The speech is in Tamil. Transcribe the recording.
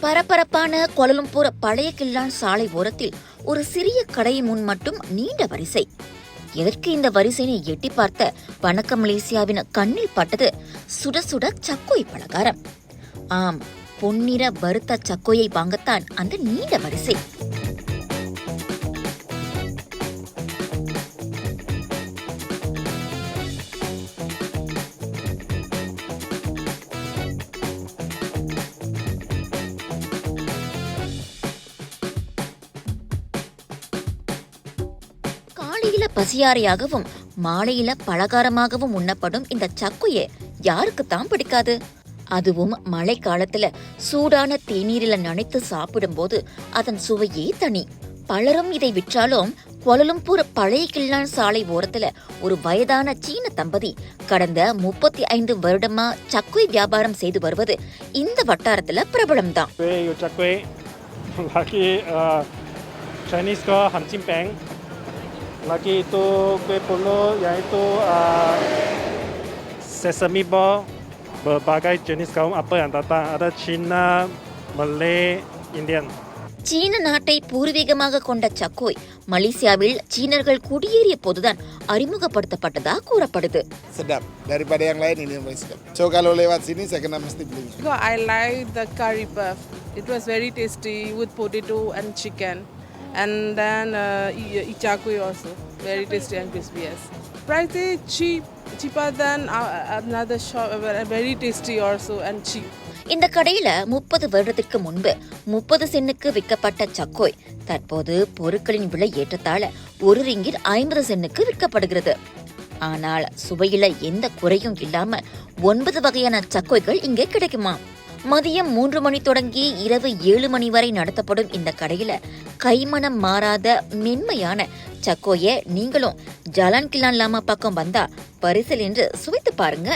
பரபரப்பான கோலாலம்பூர் பழைய கில்லான் சாலை ஓரத்தில் ஒரு சிறிய கடை முன் மட்டும் நீண்ட வரிசை. எதற்கு இந்த வரிசையை எட்டி பார்த்த வணக்கம் மலேசியாவின் கண்ணில் பட்டது சுட சுட சக்கோய் பலகாரம். ஆம், பொன்னிற வறுத்த சக்கோயை வாங்கத்தான் அந்த நீண்ட வரிசை. காலையில பசியாரையாகவும் மாலையில பலகாரமாகவும் உண்ணப்படும் இந்த சக்குயை யாருக்குத்தான் பிடிக்காது? அதுவும் மழை காலத்துல சூடான தேநீரில நனைத்து சாப்பிடும்போது அதன் சுவையே தனி. பலரும் இதை விற்றாலும் கோலாலம்பூர் பழைய கில்லான் சாலை ஓரத்துல ஒரு வயதான சீன தம்பதி கடந்த 35 வருடமா சக்குய் வியாபாரம் செய்து வருவது இந்த வட்டாரத்துல பிரபலம்தான். Lagi itu kue polo yang itu sesame ball, berbagai jenis kaum apa yang datang, ada Cina, Malay, Indian. சீன நாட்டை பூர்வீகமாக கொண்ட சக்கோய் மலேசியாவில் சீனர்கள் குடியேறிய போதுதான் அறிமுகப்படுத்தப்பட்டதா கூறப்படுது. Sedap daripada yang lain ini yang paling sedap. So kalau lewat sini saya kena mesti beli. I like the curry puff. It was very tasty with potato and chicken. And then ichakui also very tasty and crispy. Yes, price is cheaper than another shop, very tasty also and cheap. இந்த கடையில 30 வருடத்திற்கு முன்பு 30 சென்னுக்கு விற்கப்பட்ட சக்கோய் தற்போது பொருட்களின் விலை ஏற்றத்தால 1 ரிங்கிட் 50 சென்னுக்கு விற்கப்படுகிறது. ஆனால் சுவையில எந்த குறையும் இல்லாம 9 வகையான சக்கோய்கள் இங்கே கிடைக்குமா. மதியம் 3 மணி தொடங்கி இரவு 7 மணி வரை நடத்தப்படும் இந்த கடையில கைமணம் மாறாத மென்மையான சக்கோய நீங்களும் ஜாலான் கில்லான் லாமா பக்கம் வந்தா பரிசல் என்று சுவைத்து பாருங்க.